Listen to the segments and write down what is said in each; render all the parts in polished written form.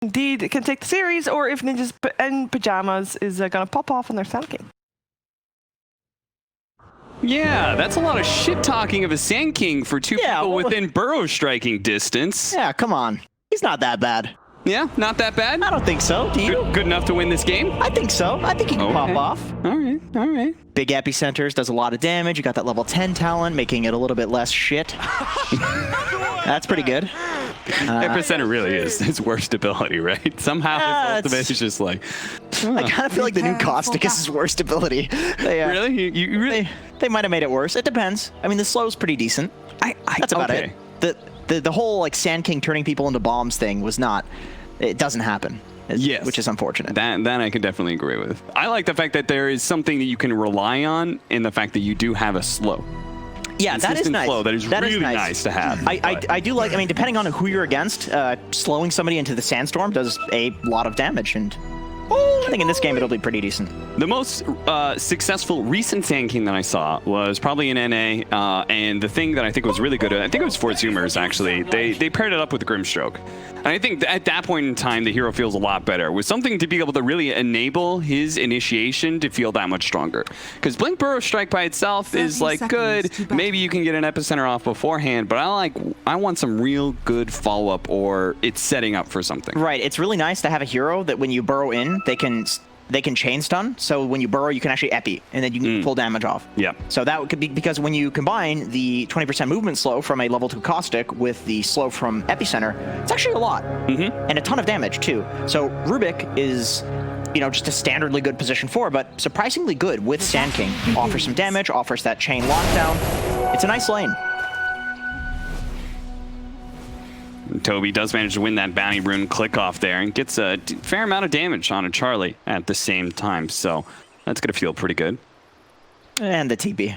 indeed can take the series, or if Ninjas in Pajamas is going to pop off on their Sand King. Yeah, that's a lot of shit talking of a Sand King for two people within burrow striking distance. Yeah, come on. He's not that bad. Yeah, not that bad? I don't think so. Do you? Good enough to win this game? I think so. I think he can pop off. All right, all right. Big epicenters, does a lot of damage. You got that level 10 talent, making it a little bit less shit. That's pretty good. Epicenter really is his worst ability, right? Somehow his ultimate is just like... I kind of feel like the new Caustic is his worst ability. Really? You really? They might have made it worse. It depends. I mean, the slow's pretty decent. That's about it. The whole like Sand King turning people into bombs thing was not... It doesn't happen. Yes. Which is unfortunate. That I can definitely agree with. I like the fact that there is something that you can rely on in the fact that you do have a slow. Yeah, that is nice. Flow. That is really nice to have. I do like, I mean, depending on who you're against, slowing somebody into the sandstorm does a lot of damage, and I think in this game it'll be pretty decent. The most successful recent Sand King that I saw was probably in NA, and the thing that I think was really good, I think it was for Zoomers actually, they paired it up with Grimstroke. And I think at that point in time, the hero feels a lot better, with something to be able to really enable his initiation to feel that much stronger. Because Blink Burrow Strike by itself is like good, maybe you can get an Epicenter off beforehand, but I want some real good follow-up, or it's setting up for something. Right, it's really nice to have a hero that when you burrow in, they can chain stun, so when you burrow, you can actually epi, and then you can get full damage off. Yeah. So that could be, because when you combine the 20% movement slow from a level 2 Caustic with the slow from Epicenter, it's actually a lot. And a ton of damage, too. So Rubik is, you know, just a standardly good position 4, but surprisingly good with Sand King. Offers some damage, offers that chain lockdown. It's a nice lane. Toby does manage to win that bounty rune click off there and gets a fair amount of damage on a Charlie at the same time, so that's going to feel pretty good. And the TP.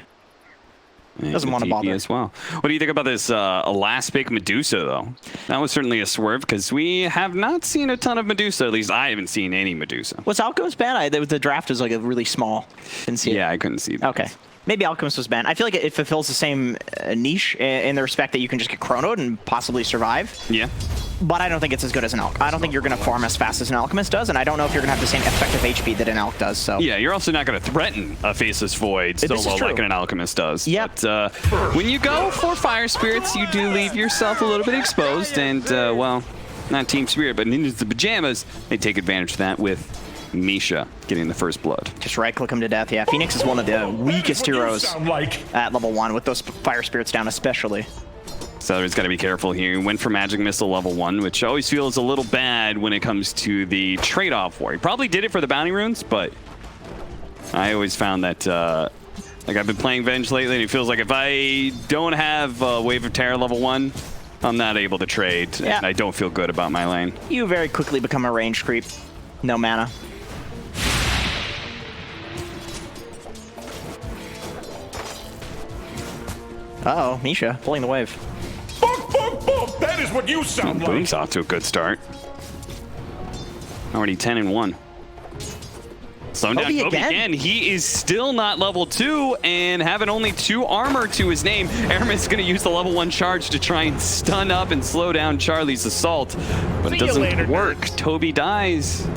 Doesn't want to bother. As well. What do you think about this last pick Medusa, though? That was certainly a swerve, because we have not seen a ton of Medusa. At least I haven't seen any Medusa. Was Alchemist banned? The draft is like a really small. Didn't see it. Yeah, I couldn't see that. Okay. Maybe Alchemist was banned. I feel like it fulfills the same niche in the respect that you can just get chronoed and possibly survive. Yeah. But I don't think it's as good as an Alch. I don't think you're going to farm as fast as an Alchemist does, and I don't know if you're going to have the same effective HP that an Alch does. So yeah, you're also not going to threaten a Faceless Void solo like an Alchemist does. Yep. But when you go for Fire Spirits, you do leave yourself a little bit exposed, and well, not Team Spirit, but Ninjas in Pajamas, they take advantage of that with Misha getting the first blood. Just right-click him to death. Yeah, Phoenix is one of the weakest heroes at level 1, with those Fire Spirits down especially. So he's got to be careful here. He went for Magic Missile level 1, which always feels a little bad when it comes to the trade-off for. He probably did it for the bounty runes, but I always found that, like I've been playing Venge lately, and it feels like if I don't have Wave of Terror level 1, I'm not able to trade, and I don't feel good about my lane. You very quickly become a range creep. No mana. Uh-oh, Misha pulling the wave. That is what you sound like. Boom's off to a good start. Already 10-1. Slowing down Kobe again. He is still not level 2 and having only 2 armor to his name. Aramis is going to use the level 1 charge to try and stun up and slow down Charlie's assault, but it doesn't work. Toby dies.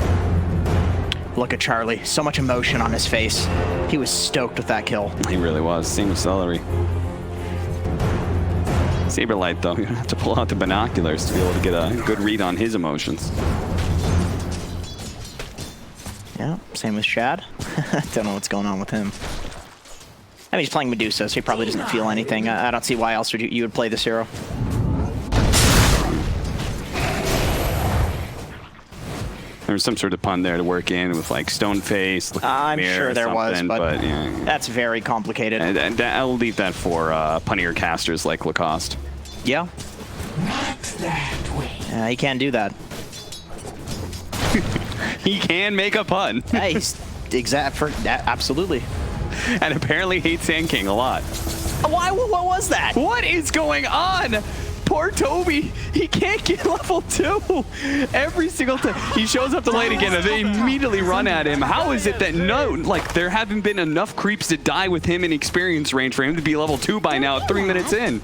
Look at Charlie. So much emotion on his face. He was stoked with that kill. He really was. Same with Celery. Saberlight, though, you have to pull out the binoculars to be able to get a good read on his emotions. Yeah, same with Shad. Don't know what's going on with him. I mean, he's playing Medusa, so he probably doesn't feel anything. I don't see why else you would play this hero. There was some sort of pun there to work in with like Stone Face. I'm sure there was, but yeah. That's very complicated. And I'll leave that for punnier casters like Lacoste. Yeah. Not that way. He can't do that. He can make a pun. Hey, he's absolutely. And apparently hates Sand King a lot. Why? What was that? What is going on? Poor Toby, he can't get level 2 every single time. He shows up the lane again and they immediately run at him. How is it that there haven't been enough creeps to die with him in experience range for him to be level 2 by now, 3 minutes in?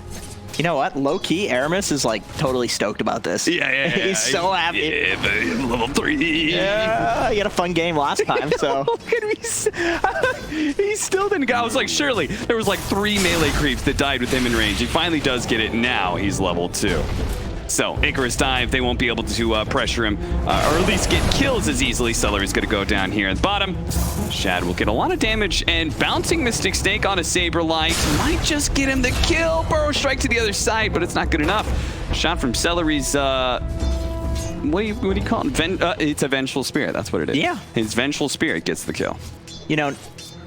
You know what? Low key, Aramis is like totally stoked about this. Yeah. He's so happy. Yeah, baby, I'm level 3. Yeah, he had a fun game last time, so. Look at me. He still didn't go. I was like, surely there was like 3 melee creeps that died with him in range. He finally does get it. Now he's level 2. So Icarus dive, they won't be able to pressure him, or at least get kills as easily. Celery's going to go down here at the bottom. Shad will get a lot of damage, and bouncing Mystic Snake on a Saberlight might just get him the kill. Burrow strike to the other side, but it's not good enough. Shot from Celery's, what do you call it? It's a Vengeful Spirit, that's what it is. Yeah. His Vengeful Spirit gets the kill. You know,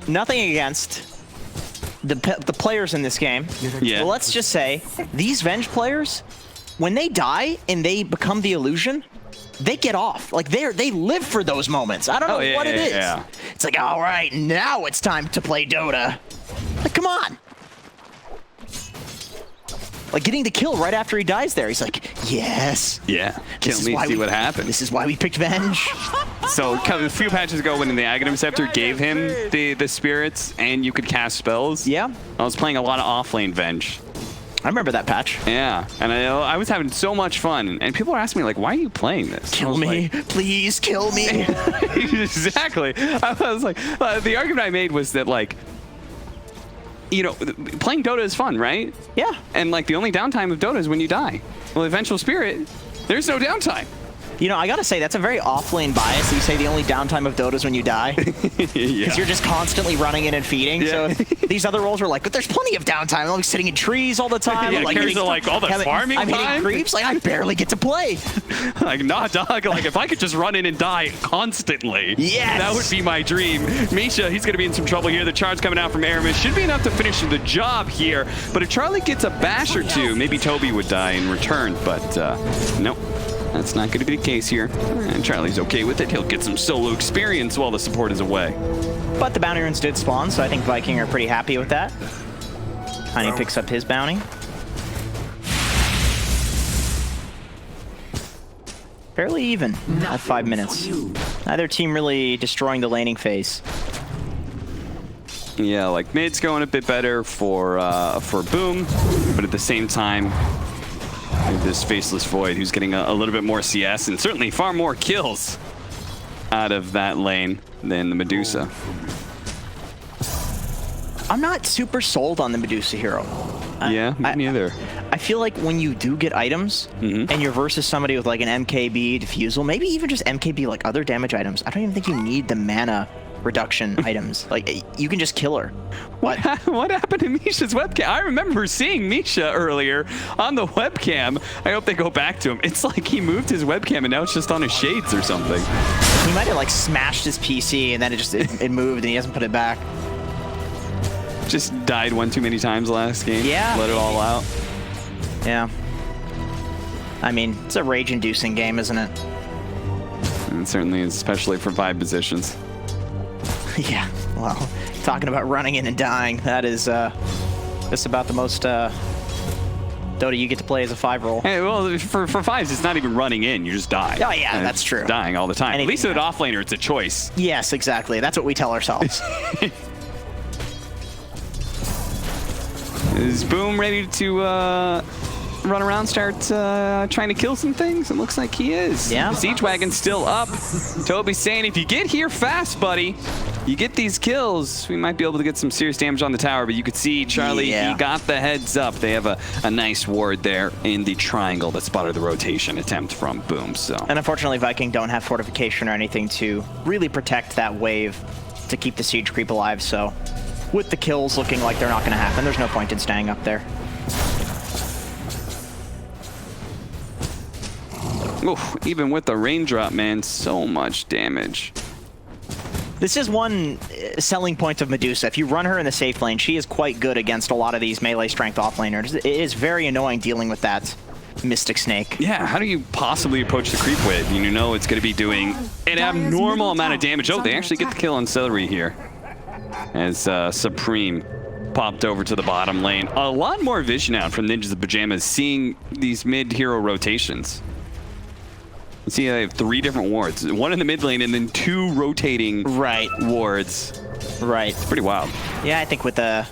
nothing against the players in this game. Yeah. But let's just say, these Venge players, when they die and they become the illusion, they get off. Like they live for those moments. I don't know what it is. Yeah. It's like, all right, now it's time to play Dota. Like, come on. Like getting the kill right after he dies there. He's like, yes. Yeah. Kill me, see what happens. This is why we picked Venge. So a few patches ago when the Aghanim Scepter gave him the spirits and you could cast spells. Yeah. I was playing a lot of offlane Venge. I remember that patch. Yeah, and I was having so much fun, and people were asking me like, "Why are you playing this?" Kill me, please kill me. Exactly. I was like, the argument I made was that like, you know, playing Dota is fun, right? Yeah. And like the only downtime of Dota is when you die. Well, Eventual Spirit, there's no downtime. You know, I gotta say, that's a very offlane bias. You say the only downtime of Dota is when you die. Because you're just constantly running in and feeding. Yeah. So these other roles are like, but there's plenty of downtime. I'm sitting in trees all the time. Yeah, I'm like, characters are like, all the farming I'm time? hitting creeps. Like, I barely get to play. Like, nah, dog. Like, if I could just run in and die constantly, yes, that would be my dream. Misha, he's going to be in some trouble here. The charge coming out from Aramis should be enough to finish the job here. But if Charlie gets a bash or two, maybe Toby would die in return. But nope. That's not going to be the case here. And Charlie's okay with it. He'll get some solo experience while the support is away. But the bounty runes did spawn, so I think Viking are pretty happy with that. Tiny picks up his bounty. Fairly even at 5 minutes. Neither team really destroying the laning phase. Yeah, like mid's going a bit better for Boom, but at the same time, this Faceless Void, who's getting a little bit more CS and certainly far more kills out of that lane than the Medusa. I'm not super sold on the Medusa hero. Yeah, me neither. I feel like when you do get items and you're versus somebody with like an MKB diffusal, maybe even just MKB like other damage items, I don't even think you need the mana reduction items. Like, you can just kill her. What happened to Misha's webcam? I remember seeing Misha earlier on the webcam. I hope they go back to him. It's like he moved his webcam and now it's just on his shades or something. He might have like smashed his PC and then it moved and he hasn't put it back. Just died one too many times last game. Yeah. Let it all out. Yeah. I mean, it's a rage-inducing game, isn't it? And it certainly is, especially for 5 positions. Yeah, well, talking about running in and dying, that is just about the most Dota you get to play as a 5 role. Hey, well, for 5s, it's not even running in, you just die. Oh yeah, that's true. Dying all the time. Anything At least with offlaner, it's a choice. Yes, exactly. That's what we tell ourselves. Is Boom ready to run around, start trying to kill some things? It looks like he is. Yeah. The Siege Wagon's still up. Toby's saying, if you get here fast, buddy, you get these kills, we might be able to get some serious damage on the tower. But you could see Charlie, he got the heads up. They have a nice ward there in the triangle that spotted the rotation attempt from Boom. So. And unfortunately, Viking don't have fortification or anything to really protect that wave to keep the siege creep alive. So with the kills looking like they're not going to happen, there's no point in staying up there. Oof, even with the raindrop, man, so much damage. This is one selling point of Medusa. If you run her in the safe lane, she is quite good against a lot of these melee strength offlaners. It is very annoying dealing with that Mystic Snake. Yeah, how do you possibly approach the creep wave? You know it's going to be doing an abnormal amount of damage. Oh, they actually get the kill on Celery here. As Supreme popped over to the bottom lane. A lot more vision out from Ninjas of Pajamas, seeing these mid-hero rotations. See, they have 3 different wards. 1 in the mid lane and then 2 rotating wards. Right. It's pretty wild. Yeah, I think with the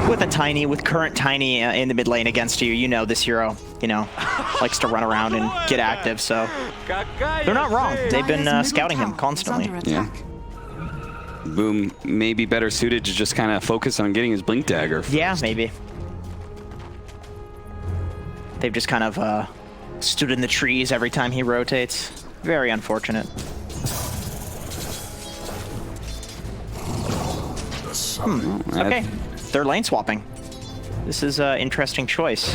with a Tiny, with current Tiny in the mid lane against you, you know this hero, you know, likes to run around and get active, so they're not wrong. They've been scouting him constantly. Yeah. Boom may be better suited to just kind of focus on getting his Blink Dagger. Yeah, maybe. They've just kind of stood in the trees every time he rotates. Very unfortunate. Okay, they're lane swapping. This is an interesting choice.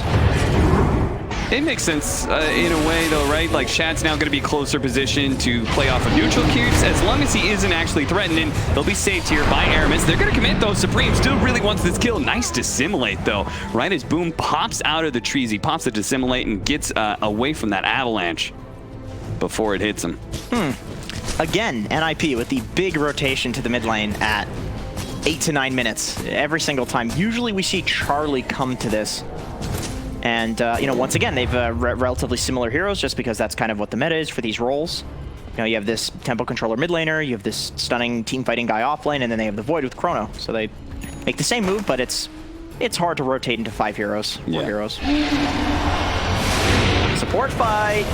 It makes sense in a way, though, right? Like, Shad's now going to be closer positioned to play off of neutral cubes. As long as he isn't actually threatened, and they'll be saved here by Aramis. They're going to commit, though. Supreme still really wants this kill. Nice dissimulate, though. Right as Boom pops out of the trees, he pops the dissimulate and gets away from that avalanche before it hits him. Again, NiP with the big rotation to the mid lane at 8 to 9 minutes every single time. Usually we see Charlie come to this. And, you know, once again, they've relatively similar heroes just because that's kind of what the meta is for these roles. You know, you have this tempo controller mid laner, you have this stunning team fighting guy off lane, and then they have the Void with Chrono. So they make the same move, but it's hard to rotate into 5 heroes, 4 heroes. Support fight!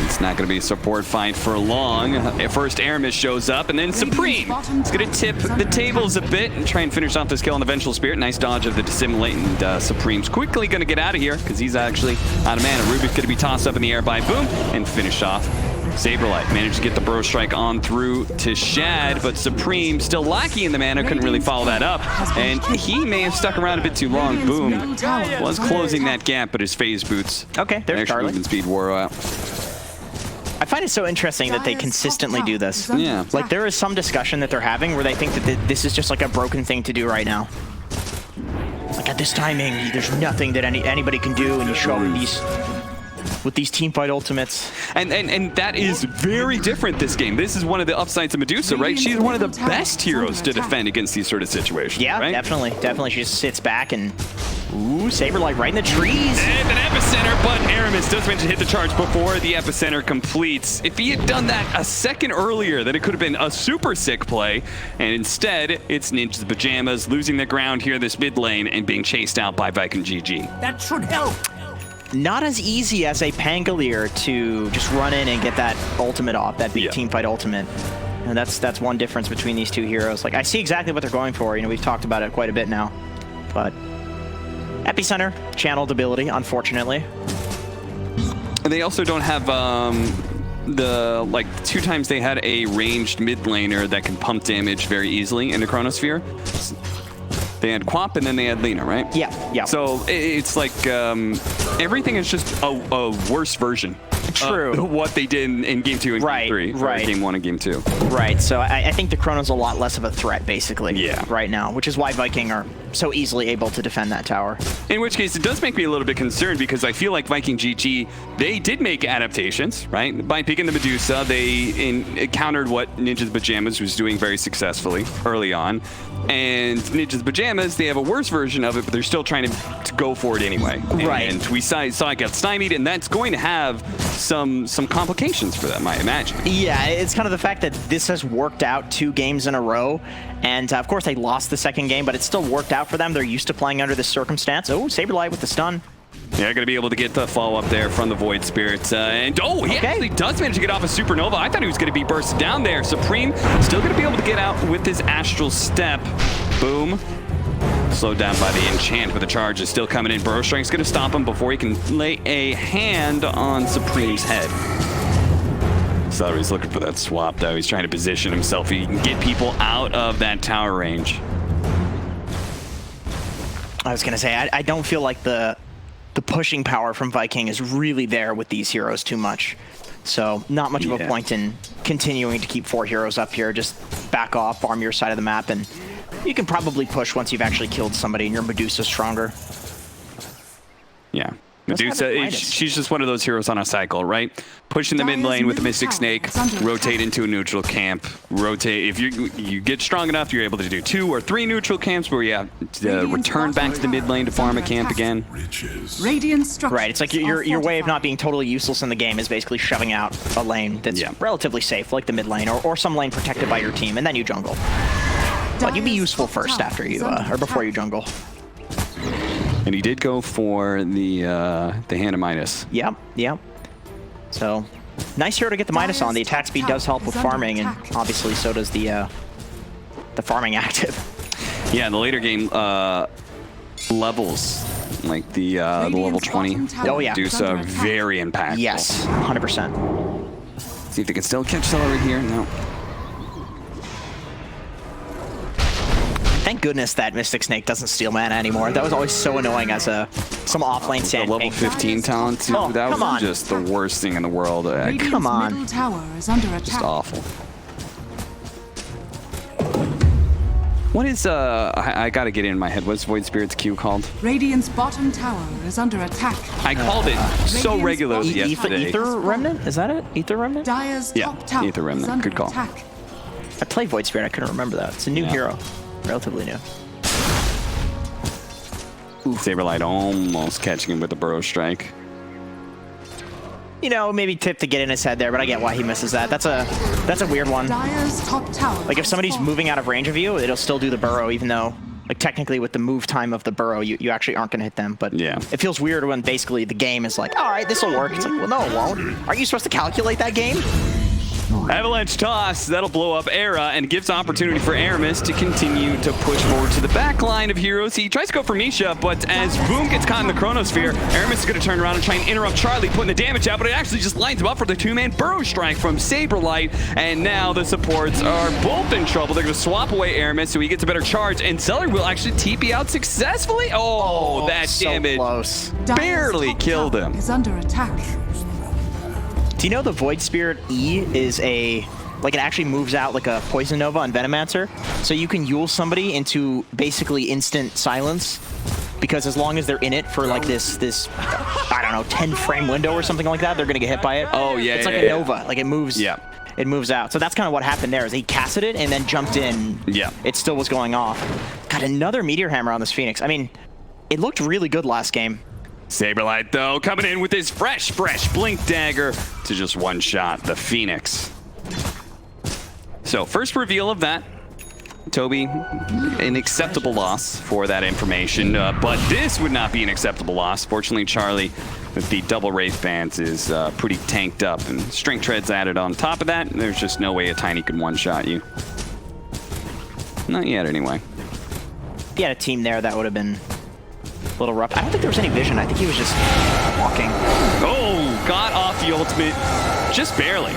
It's not going to be a support fight for long. At first, Aramis shows up, and then Supreme is going to tip the tables a bit and try and finish off this kill on the Vengeful Spirit. Nice dodge of the Dissimulate, and Supreme's quickly going to get out of here because he's actually out of mana. Rubik's going to be tossed up in the air by Boom and finish off. Saberlight managed to get the Bro Strike on through to Shad, but Supreme still lacking in the mana, couldn't really follow that up, and he may have stuck around a bit too long. Boom was closing that gap, but his phase boots. Okay, there's Charlie. Movement speed wore out. I find it so interesting that they consistently do this. Yeah. Like, there is some discussion that they're having where they think that this is just like a broken thing to do right now. Like, at this timing, there's nothing that anybody can do, and you show up with these teamfight ultimates. And that is very different this game. This is one of the upsides of Medusa, right? She's one of the best heroes to defend against these sort of situations. Yeah, right? definitely. She just sits back and... Ooh, Saberlight right in the trees. And an epicenter, but Aramis does manage to hit the charge before the epicenter completes. If he had done that a second earlier, then it could have been a super sick play. And instead, it's Ninja's Pajamas losing the ground here this mid lane and being chased out by Viking GG. That should help. Not as easy as a Pangolier to just run in and get that ultimate off, that big team fight ultimate. And that's one difference between these two heroes. Like, I see exactly what they're going for. You know, we've talked about it quite a bit now. But Epicenter, channeled ability, unfortunately. And they also don't have the, like, 2 times they had a ranged mid laner that can pump damage very easily in the Chronosphere. They had Quap and then they had Lina, right? Yeah. So it's like everything is just a worse version. True. What they did in Game 2 and Game 3. Right. Game 1 and Game 2. Right. So I think the Chrono's a lot less of a threat, basically. Yeah. Right now, which is why Viking are so easily able to defend that tower. In which case, it does make me a little bit concerned because I feel like Viking GG, they did make adaptations, right? By picking the Medusa, they countered what Ninja's Pajamas was doing very successfully early on. And Ninja's Pajamas, they have a worse version of it, but they're still trying to go for it anyway. Right. And we saw it get stymied, and that's going to have some complications for them, I imagine. Yeah, it's kind of the fact that this has worked out 2 games in a row. And of course, they lost the second game, but it still worked out for them. They're used to playing under this circumstance. Oh, Saberlight with the stun. Yeah, going to be able to get the follow-up there from the Void Spirits. And, he actually does manage to get off a Supernova. I thought he was going to be bursted down there. Supreme still going to be able to get out with his Astral Step. Boom. Slowed down by the enchant, but the charge is still coming in. Burrow Strike's going to stop him before he can lay a hand on Supreme's head. So he's looking for that swap, though. He's trying to position himself. He can get people out of that tower range. I was going to say, I don't feel like the pushing power from Viking is really there with these heroes too much. So not much of a point in continuing to keep 4 heroes up here. Just back off, farm your side of the map, and you can probably push once you've actually killed somebody and your Medusa's stronger. Yeah. Medusa, she's just one of those heroes on a cycle, right? Pushing the mid lane with the Mystic Snake, rotate into a neutral camp, rotate. If you get strong enough, you're able to do 2 or 3 neutral camps where you have to return back to the mid lane to farm a camp again. Right, it's like your way of not being totally useless in the game is basically shoving out a lane that's relatively safe, like the mid lane, or some lane protected by your team, and then you jungle. But you'd be useful first after you, or before you jungle. And he did go for the hand of Midas. Yep, yep. So, nice hero to get the Midas on. The attack speed does help with farming, and obviously so does the farming active. Yeah, in the later game levels, like the level 20. Oh yeah. Medusa, very impactful. Yes, 100%. See if they can still catch Celery here. No. Thank goodness that Mystic Snake doesn't steal mana anymore. That was always so annoying as some offlane The sand level king. 15 talent, too. Oh, That come was on. just the worst thing in the world. Come on. Middle tower is under Just attack. awful. What is, I gotta get it in my head. What's Void Spirit's Q called? Radiant's bottom tower is under attack. I called it so regularly yesterday. Ether Remnant? Is that it? Ether Remnant? Dire's Yeah, top tower Ether Remnant. is under Good call. attack. I played Void Spirit. I couldn't remember that. It's a new Yeah. hero. Relatively new. Saberlight almost catching him with the Burrow Strike. You know, maybe tip to get in his head there, but I get why he misses that. That's a weird one. Dire's top tower. Like, if somebody's has fallen. moving out of range of you, it'll still do the burrow, even though, like, technically with the move time of the burrow, you actually aren't going to hit them. But Yeah. it feels weird when basically the game is like, all right, this will work. It's like, well, no, it won't. Aren't you supposed to calculate that game? Avalanche toss, that'll blow up Era and gives opportunity for Aramis to continue to push forward to the back line of heroes. He tries to go for Misha, but as Boom gets caught in the Chronosphere, Aramis is going to turn around and try and interrupt Charlie, putting the damage out, but it actually just lines him up for the two-man Burrow Strike from Saberlight, and now the supports are both in trouble. They're going to swap away Aramis so he gets a better charge, and Celery will actually TP out successfully. Oh, that so damage close. Dire's barely top killed tower him. Is under attack. Do you know the Void Spirit E is like it actually moves out like a Poison Nova on Venomancer? So you can Yule somebody into basically instant silence, because as long as they're in it for like this I don't know, 10 frame window or something like that, they're gonna get hit by it. Oh, yeah, It's yeah, like a yeah. Nova. Like it moves. Yeah. It moves out. So that's kind of what happened there, is he casted it and then jumped in. Yeah. It still was going off. Got another Meteor Hammer on this Phoenix. I mean, it looked really good last game. Saberlight, though, coming in with his fresh Blink Dagger to just one-shot the Phoenix. So, first reveal of that. Toby, an acceptable loss for that information, but this would not be an acceptable loss. Fortunately, Charlie, with the double Wraith Bands, is pretty tanked up, and Strength Tread's added on top of that, and there's just no way a Tiny could one-shot you. Not yet, anyway. If he had a team there, that would have been a little rough. I don't think there was any vision. I think he was just walking. Oh, got off the ultimate just barely.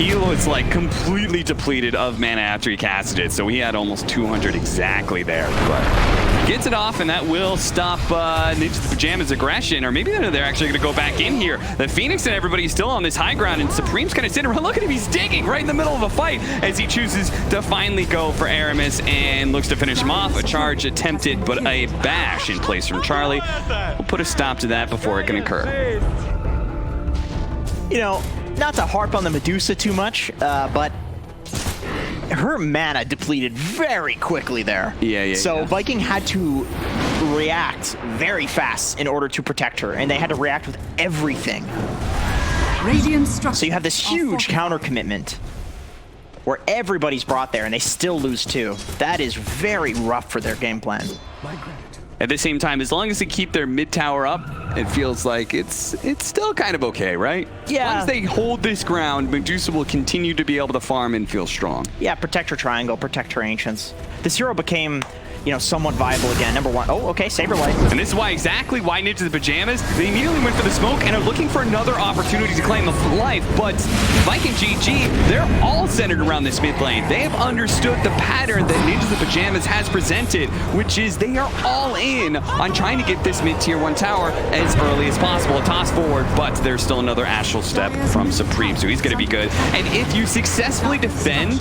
He was like completely depleted of mana after he casted it, so he had almost 200 exactly there, but gets it off, and that will stop Ninja the Pajama's aggression, or maybe they're actually going to go back in here. The Phoenix and everybody's still on this high ground, and Supreme's kind of sitting around. Look at him, he's digging right in the middle of a fight as he chooses to finally go for Aramis and looks to finish him off. A charge attempted, but a bash in place from Charlie. We'll put a stop to that before it can occur. You know, not to harp on the Medusa too much, but her mana depleted very quickly there. Yeah. So Viking had to react very fast in order to protect her, and they had to react with everything. Radiant structure. So you have this huge counter commitment where everybody's brought there, and they still lose too. That is very rough for their game plan. At the same time, as long as they keep their mid tower up, it feels like it's still kind of okay, right? Yeah. As long as they hold this ground, Medusa will continue to be able to farm and feel strong. Yeah, protect her triangle, protect her ancients. This hero became, you know, somewhat viable again. Number one. Oh, okay, Saberlight. And this is why Ninja the Pajamas, they immediately went for the smoke and are looking for another opportunity to claim the life. But Viking GG, they're all centered around this mid lane. They have understood the pattern that Ninja the Pajamas has presented, which is they are all in on trying to get this mid tier 1 tower as early as possible. A toss forward, but there's still another astral step from Supreme, so he's going to be good. And if you successfully defend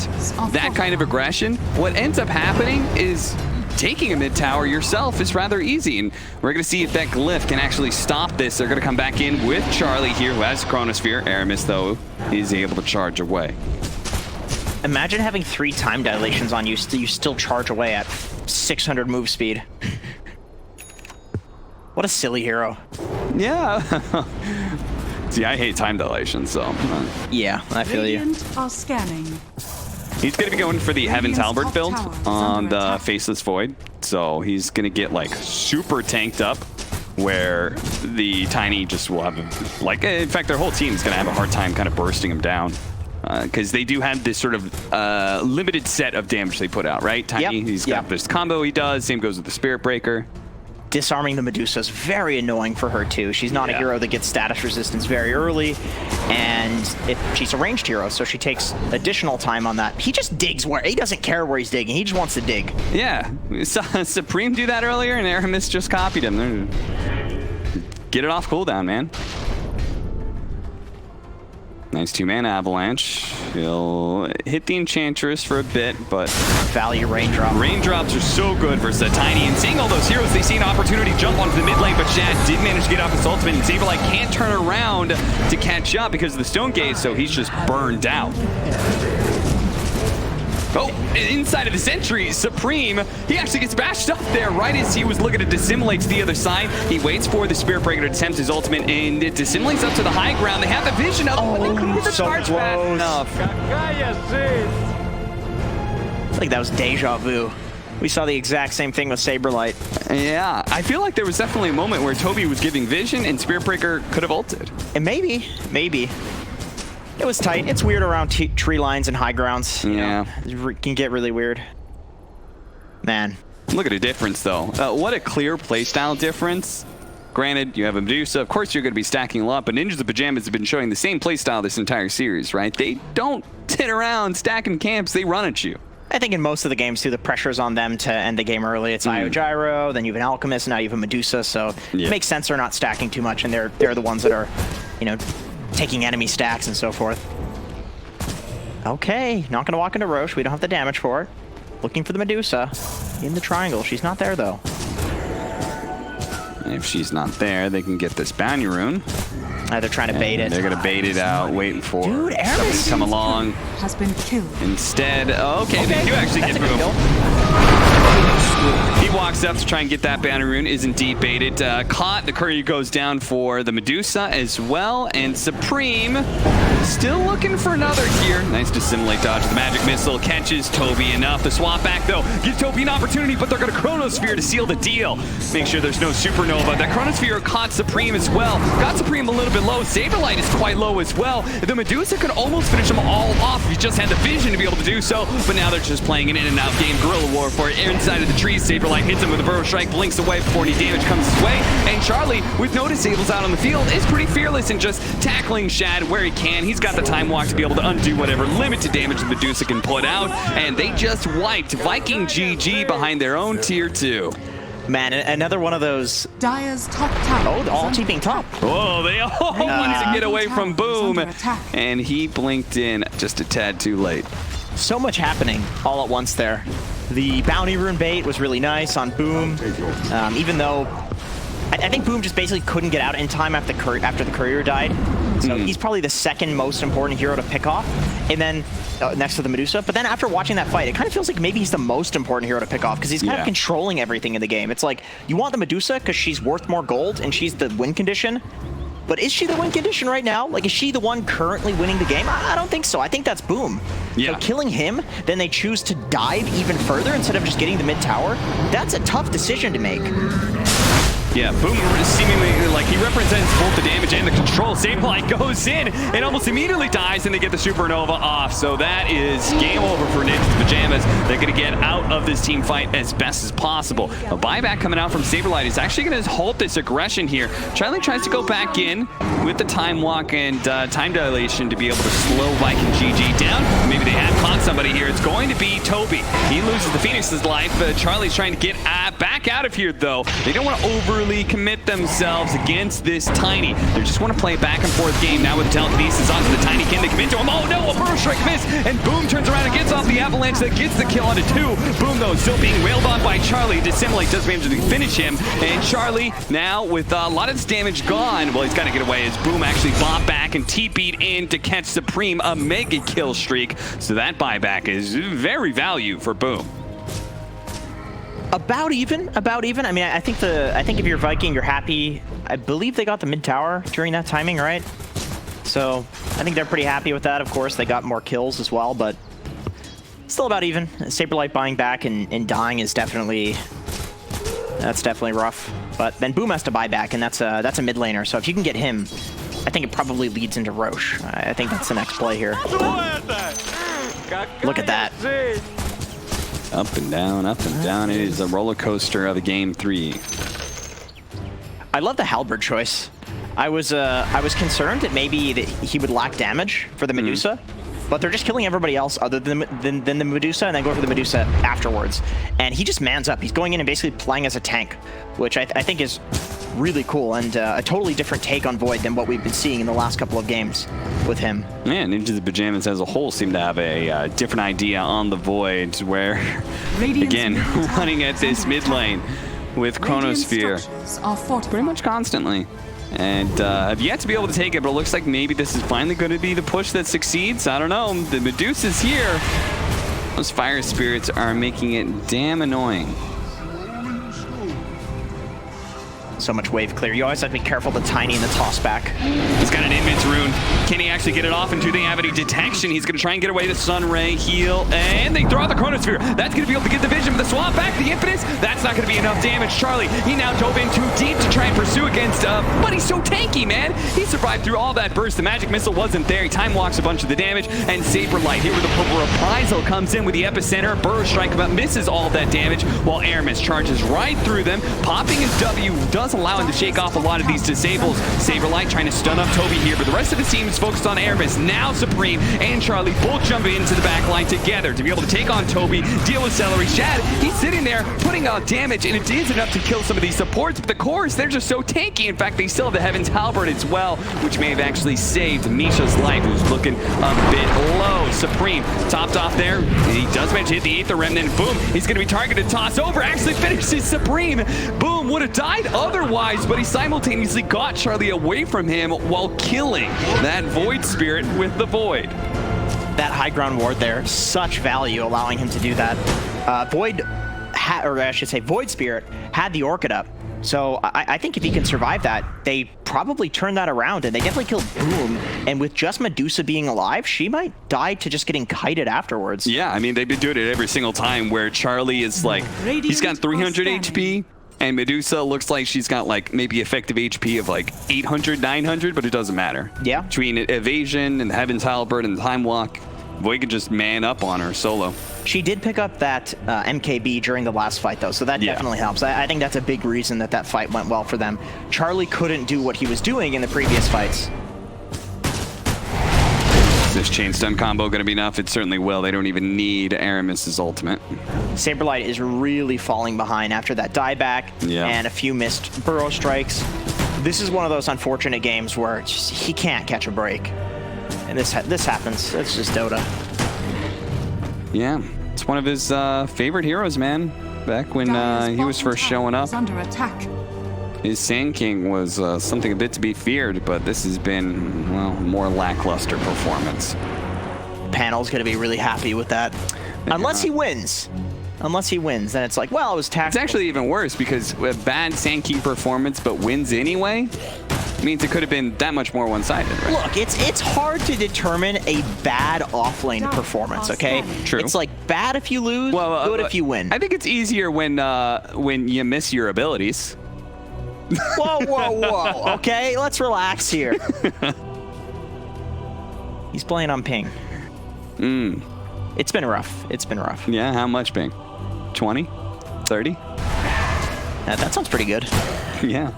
that kind of aggression, what ends up happening is taking a mid tower yourself is rather easy, and we're going to see if that glyph can actually stop this. They're going to come back in with Charlie here, who has Chronosphere. Aramis, though, is able to charge away. Imagine having 3 time dilations on you, you still charge away at 600 move speed. What a silly hero. Yeah. See, I hate time dilation, so... Yeah, I feel you. Radiant are scanning. He's going to be going for the Heaven's Radiant's Halberd top build tower is on under the attack. Faceless Void. So he's going to get like super tanked up where the Tiny just will have, like, in fact, their whole team is going to have a hard time kind of bursting him down. Because they do have this sort of limited set of damage they put out, right? Tiny, Yep, he's got yep. this combo he does. Same goes with the Spirit Breaker. Disarming the Medusa is very annoying for her too. She's not a Yeah. hero that gets status resistance very early, and she's a ranged hero, so she takes additional time on that. He just digs where he doesn't care where he's digging. He just wants to dig. Yeah, we saw Supreme do that earlier, and Aramis just copied him. Get it off cooldown, man. Nice 2-mana avalanche. He'll hit the Enchantress for a bit, but Value raindrop. raindrops are so good versus a Tiny. And seeing all those heroes, they see an opportunity to jump onto the mid lane, but Shad did manage to get off his ultimate, and Saberlight can't turn around to catch up because of the Stone Gaze, so he's just burned out. Oh, inside of the sentry, Supreme, he actually gets bashed up there right as he was looking to dissimulate to the other side. He waits for the Spirit Breaker to attempt his ultimate, and it dissimulates up to the high ground. They have the vision of him, but they couldn't get the so charge fast close. enough. I feel like that was deja vu. We saw the exact same thing with Saberlight. Yeah, I feel like there was definitely a moment where Toby was giving vision and Spirit Breaker could have ulted. And maybe. It was tight. It's weird around tree lines and high grounds. You know, it can get really weird. Man. Look at the difference, though. What a clear playstyle difference. Granted, you have a Medusa. Of course, you're going to be stacking a lot, but Ninjas of Pajamas have been showing the same playstyle this entire series, right? They don't sit around stacking camps. They run at you. I think in most of the games, too, the pressure's on them to end the game early. It's Io Gyro, then you have an Alchemist, now you have a Medusa, so Yeah. it makes sense they're not stacking too much, and they're the ones that are, you know, taking enemy stacks and so forth. Okay, not going to walk into Roche. We don't have the damage for it. Looking for the Medusa in the triangle. She's not there, though. And if she's not there, they can get this bounty rune. They're trying to bait it. They're going to bait it out, waiting for Dude, somebody Aramis to come along. Has been killed. Instead, okay, they do actually That's get a good through. kill. He walks up to try and get that bounty rune, is indeed baited. Caught, the courier goes down for the Medusa as well, and Supreme still looking for another here. Nice dissimulate dodge. The magic missile catches Toby enough. The swap back, though, gives Toby an opportunity, but they're going to Chronosphere to seal the deal. Make sure there's no Supernova. That Chronosphere caught Supreme as well. Got Supreme a little bit low. Saberlight is quite low as well. The Medusa could almost finish them all off if he just had the vision to be able to do so, but now they're just playing an in-and-out game. Guerrilla War for it. Inside of the trees, Saberlight hits him with a Burrow Strike, blinks away before any damage comes his way, and Charlie, with no disables out on the field, is pretty fearless in just tackling Shad where he can. He's got the time walk to be able to undo whatever limited damage the Medusa can put out, and they just wiped Viking GG behind their own tier 2. Man, another one of those. Dire's top tower. Oh, all keeping top. Whoa, they all wanted to get away from Boom, Under attack. and he blinked in just a tad too late. So much happening all at once there. The bounty rune bait was really nice on Boom, even though I think Boom just basically couldn't get out in time after the courier died. So he's probably the second most important hero to pick off, and then next to the Medusa. But then after watching that fight, it kind of feels like maybe he's the most important hero to pick off because he's kind of controlling everything in the game. It's like you want the Medusa because she's worth more gold and she's the win condition. But is she the win condition right now? Like, is she the one currently winning the game? I don't think so. I think that's Boom. Yeah. So killing him, then they choose to dive even further instead of just getting the mid tower. That's a tough decision to make. Yeah, Boom seemingly, like, he represents both the damage and the control. Saberlight goes in and almost immediately dies, and they get the Supernova off. So that is game over for Ninjas Pajamas. They're going to get out of this team fight as best as possible. A buyback coming out from Saberlight is actually going to halt this aggression here. Charlie tries to go back in with the time walk and time dilation to be able to slow Viking GG down. Maybe they have caught somebody here. It's going to be Toby. He loses the Phoenix's life. Charlie's trying to get back out of here, though. They don't want to overly commit themselves against this Tiny. They just want to play a back and forth game now with telekinesis onto the Tiny. Can they commit to him? Oh no, a Burrow Strike miss, and Boom turns around and gets off the avalanche that gets the kill onto 2. Boom, though, still being wailed on by Charlie. Dissimulate does manage to finish him, and Charlie now with a lot of his damage gone. Well, he's got to get away as Boom actually bobbed back and TP'd in to catch Supreme, a mega kill streak. So that buyback is very value for Boom. About even. I mean, I think if you're Viking, you're happy. I believe they got the mid tower during that timing, right? So I think they're pretty happy with that. Of course, they got more kills as well, but Still about even. Saberlight buying back and dying is definitely... That's definitely rough. But then Boom has to buy back, and that's a mid laner. So if you can get him, I think it probably leads into Roche. I think that's the next play here. Look at that. Up and down, up and down. It is a roller coaster of a game 3. I love the halberd choice. I was concerned that maybe that he would lack damage for the Medusa, but they're just killing everybody else other than the Medusa, and then going for the Medusa afterwards. And he just mans up. He's going in and basically playing as a tank, which I think is really cool and a totally different take on Void than what we've been seeing in the last couple of games with him. Yeah, Ninjas of Pajamas as a whole seem to have a different idea on the Void, where, again, running at this mid lane with Chronosphere pretty much constantly. And have yet to be able to take it, but it looks like maybe this is finally going to be the push that succeeds. I don't know. The Medusa's here. Those fire spirits are making it damn annoying. So much wave clear. You always have to be careful the Tiny and the toss back. He's got an Invis rune. Can he actually get it off? And do they have any detection? He's going to try and get away the Sun Ray, heal, and they throw out the Chronosphere. That's going to be able to get the vision, but the swamp back, the Impetus, that's not going to be enough damage. Charlie, he now dove in too deep to try and pursue against, but he's so tanky, man. He survived through all that burst. The magic missile wasn't there. He time walks a bunch of the damage, and Saberlight here with the reprisal comes in with the epicenter. Burrow strike but misses all that damage, while Aramis charges right through them. Popping his W does allow him to shake off a lot of these disables. Saberlight trying to stun up Toby here, but the rest of the team is focused on Aramis. Now Supreme and Charlie both jump into the back line together to be able to take on Toby, deal with Celery. Shad, he's sitting there putting out damage, and it is enough to kill some of these supports, but the cores, they're just so tanky. In fact, they still have the Heaven's Halberd as well, which may have actually saved Misha's life, who's looking a bit low. Supreme topped off there. He does manage to hit the Aether Remnant. Boom, he's going to be targeted. Toss over, actually finishes Supreme. Boom, would have died otherwise, but he simultaneously got Charlie away from him while killing that Void Spirit with the Void. That high ground ward there, such value allowing him to do that. Void Spirit had the Orchid up. So I think if he can survive that, they probably turn that around, and they definitely kill Boom. And with just Medusa being alive, she might die to just getting kited afterwards. Yeah, I mean, they've been doing it every single time where Charlie is like, he's got 300 HP, and Medusa looks like she's got like maybe effective HP of like 800, 900, but it doesn't matter. Yeah. Between Evasion and Heaven's Halberd and Time Walk, Void can just man up on her solo. She did pick up that MKB during the last fight, though, so that definitely helps. I think that's a big reason that that fight went well for them. Charlie couldn't do what he was doing in the previous fights. Is this chain stun combo going to be enough? It certainly will. They don't even need Aramis's ultimate. Saberlight is really falling behind after that dieback and a few missed burrow strikes. This is one of those unfortunate games where he can't catch a break. And this happens. It's just Dota. Yeah, it's one of his favorite heroes, man. Back when he was first showing up, under attack. His Sand King was something a bit to be feared, but this has been, well, more lackluster performance. Panel's going to be really happy with that. Unless he wins. Unless he wins, then it's like, well, it was tactical. It's actually even worse, because a bad Sand King performance but wins anyway means it could have been that much more one-sided, right? Look, it's hard to determine a bad offlane performance, okay? True. It's like bad if you lose, good if you win. I think it's easier when you miss your abilities. Whoa, whoa, whoa. Okay, let's relax here. He's playing on ping. It's been rough. It's been rough. Yeah, how much ping? 20? 30? That sounds pretty good. Yeah.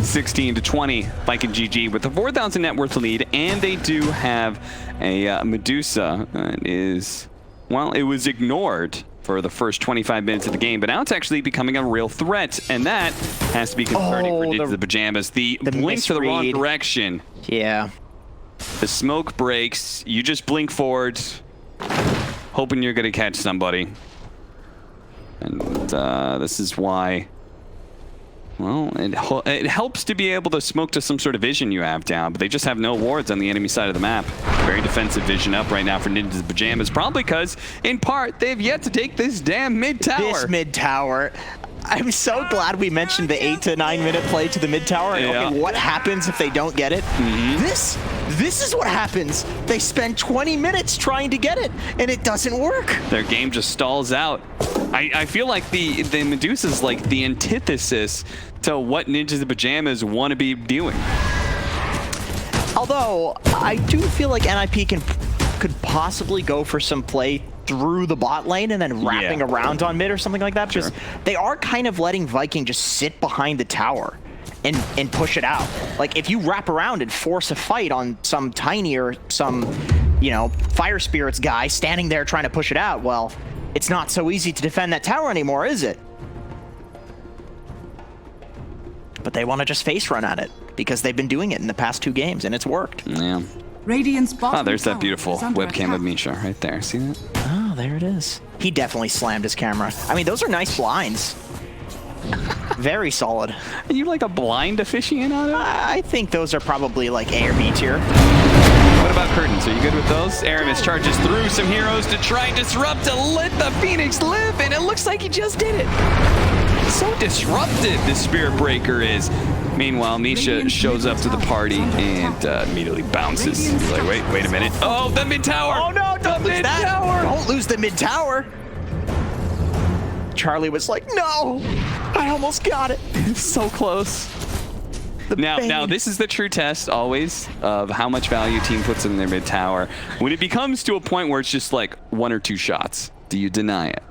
16 to 20, Viking GG with a 4,000 net worth lead, and they do have a Medusa that is, well, it was ignored for the first 25 minutes of the game, but now it's actually becoming a real threat, and that has to be concerning for Ninjas of the Pajamas. The blink to the wrong direction. Yeah. The smoke breaks, you just blink forward, hoping you're going to catch somebody. And this is why, well, it helps to be able to smoke to some sort of vision you have down, but they just have no wards on the enemy side of the map. Very defensive vision up right now for Ninjas of Pajamas, probably because, in part, they've yet to take this damn mid tower. This mid tower. I'm so glad we mentioned the 8 to 9 minute play to the mid tower. And Yeah. okay, what happens if they don't get it? This is what happens. They spend 20 minutes trying to get it, and it doesn't work. Their game just stalls out. I feel like the Medusa's like the antithesis to what Ninjas in Pajamas want to be doing. Although, I do feel like NiP could possibly go for some play through the bot lane and then wrapping around on mid or something like that, because they are kind of letting Viking just sit behind the tower and push it out. Like, if you wrap around and force a fight on some tinier, you know, Fire Spirits guy standing there trying to push it out, well, it's not so easy to defend that tower anymore, is it? But they want to just face run at it because they've been doing it in the past 2 games and it's worked. Yeah. Radiant's bottom Oh, there's tower that beautiful is under webcam attack. of Misha right there. See that? Oh, there it is. He definitely slammed his camera. I mean, those are nice blinds. Very solid. Are you like a blind aficionado? I think those are probably like A or B tier. What about curtains? Are you good with those? Aramis charges through some heroes to try and disrupt to let the Phoenix live, and it looks like he just did it. So disruptive this Spirit Breaker is. Meanwhile, Misha shows up to the party and immediately bounces. He's like, wait a minute. Oh, the mid tower! Oh no, don't lose that! Mid-tower! Don't lose the mid tower! Charlie was like, no! I almost got it! So close. The Now, bane. this is the true test always of how much value team puts in their mid tower. When it becomes to a point where it's just like 1 or 2 shots, do you deny it?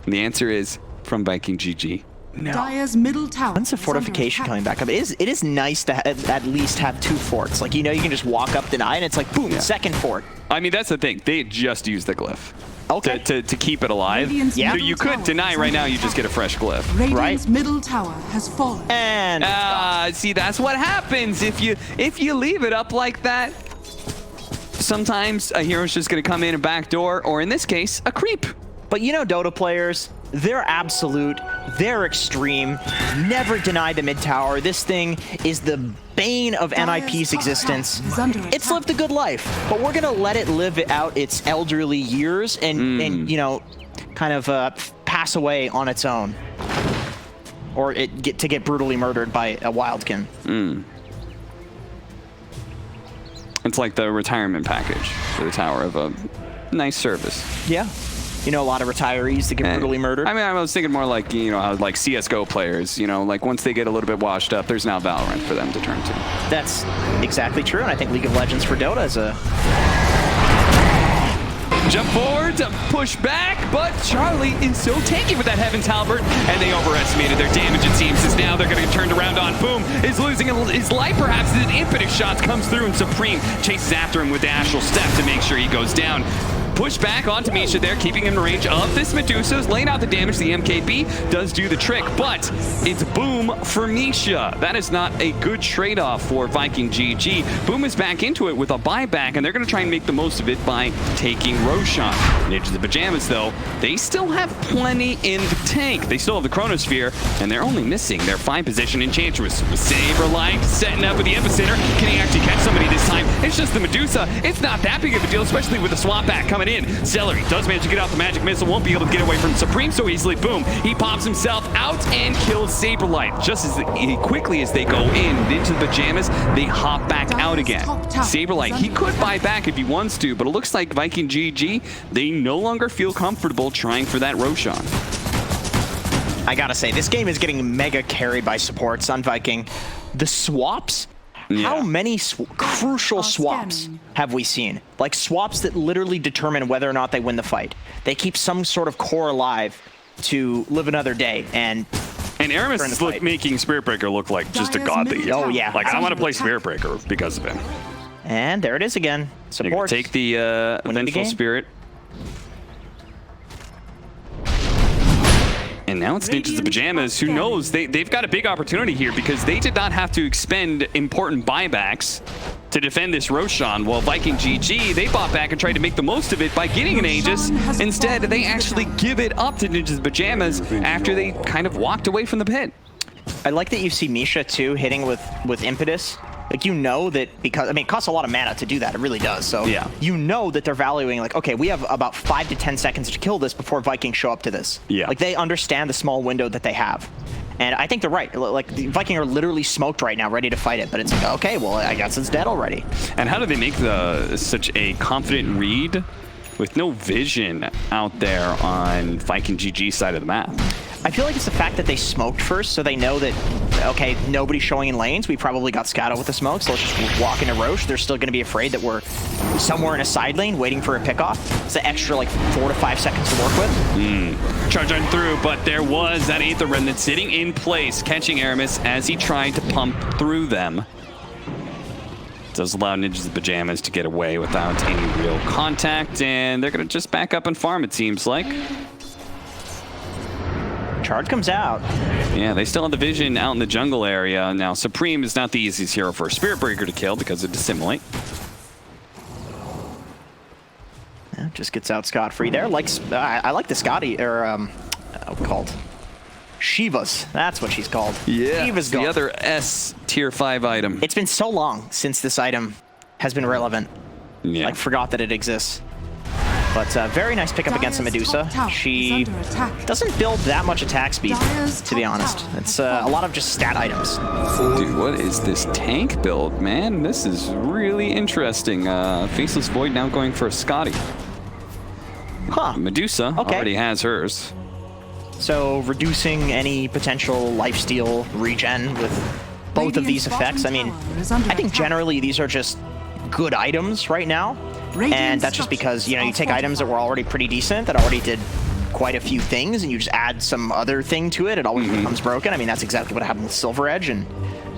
And the answer is from Viking GG. No. Dire's middle tower. Once a is fortification under coming attack. back up, it is nice to at least have 2 forts. Like, you know, you can just walk up, deny, and it's like, boom, second fort. I mean, that's the thing. They just use the glyph. Okay. To keep it alive. Radiant's Yeah. So middle you could tower deny is right under now, you just get a fresh glyph. Radiant's right? middle tower has fallen. And See, that's what happens if you leave it up like that. Sometimes a hero's just gonna come in a backdoor, or in this case, a creep. but you know, Dota players, they're absolute, they're extreme. Never deny the mid tower. This thing is the bane of NiP's existence. is under It's attack. lived a good life, but we're gonna let it live out its elderly years and you know, kind of pass away on its own, or get brutally murdered by a wildkin. It's like the retirement package for the tower of a nice service. Yeah, you know, a lot of retirees that get brutally murdered. I mean, I was thinking more like, you know, how like CSGO players, you know, like once they get a little bit washed up, there's now Valorant for them to turn to. That's exactly true, and I think League of Legends for Dota is a Jump forward to push back, but Charlie is so tanky with that Heaven's Halberd, and they overestimated their damage, it seems, as now they're going to get turned around on. Boom is losing his life, perhaps, as an impetus shot comes through, and Supreme chases after him with the Astral Step to make sure he goes down. Push back onto Misha there, keeping him in range of this Medusa, laying out the damage. The MKB does do the trick, but it's Boom for Misha. That is not a good trade-off for Viking GG. Boom is back into it with a buyback, and they're going to try and make the most of it by taking Roshan. Ninjas in Pajamas, though, they still have plenty in the tank. They still have the Chronosphere, and they're only missing their 5-position Enchantress. With Saberlight setting up with the Epicenter. Can he actually catch somebody this time? It's just the Medusa. It's not that big of a deal, especially with the swap back coming in. Celery does manage to get out the magic missile, won't be able to get away from Supreme so easily. Boom, he pops himself out and kills Saberlight. Just as quickly as they go into the Pajamas, they hop back out again. Saberlight, he could buy back if he wants to, but it looks like Viking GG, they no longer feel comfortable trying for that Roshan. I gotta say, this game is getting mega carried by supports on Viking. The swaps? How many crucial swaps have we seen? Like swaps that literally determine whether or not they win the fight. They keep some sort of core alive to live another day, and Aramis is making Spirit Breaker look like just a god that he is. Oh, yeah. Like, I want to play Spirit Breaker because of him. and there it is again. You're gonna Supports. take the Vengeful Spirit. And now it's Ninjas in Pajamas, who knows they've got a big opportunity here because they did not have to expend important buybacks to defend this Roshan, while Viking GG, they bought back and tried to make the most of it by getting an Aegis. Instead, they actually give it up to Ninjas in Pajamas after they kind of walked away from the pit. I like that you see Misha too hitting with impetus. Like, you know that because, I mean, it costs a lot of mana to do that. It really does. So Yeah. you know that they're valuing, like, okay, we have about 5 to 10 seconds to kill this before Vikings show up to this. Yeah. Like, they understand the small window that they have. And I think they're right. Like, the Vikings are literally smoked right now, ready to fight it. But it's like, okay, well, I guess it's dead already. And how do they make such a confident read with no vision out there on Viking GG side of the map? I feel like it's the fact that they smoked first, so they know that, okay, nobody's showing in lanes. We probably got scouted with the smoke, so let's just walk into Roche. They're still going to be afraid that we're somewhere in a side lane waiting for a pickoff. It's an extra, like, 4 to 5 seconds to work with. Charge on through, but there was that Aether Remnant sitting in place, catching Aramis as he tried to pump through them. Does allow Ninjas in Pajamas to get away without any real contact, and they're going to just back up and farm, it seems like. Charge comes out. Yeah, they still have the vision out in the jungle area. Now, Supreme is not the easiest hero for a Spirit Breaker to kill because of Dissimulate. Yeah, just gets out scot-free there. I like the Scotty, or, called? Shiva's. That's what she's called. Yeah, Shiva's the other S tier 5 item. It's been so long since this item has been relevant. Yeah. Like, forgot that it exists. But very nice pickup against the Medusa. She doesn't build that much attack speed, to be honest. It's a lot of just stat items. Dude, what is this tank build, man? This is really interesting. Faceless Void now going for a Scotty. Huh. Medusa already has hers. So reducing any potential lifesteal regen with both of these effects. I mean, I think generally these are just good items right now. And that's just because, you know, you take items that were already pretty decent, that already did quite a few things, and you just add some other thing to it, it always becomes broken. I mean, that's exactly what happened with Silver Edge, and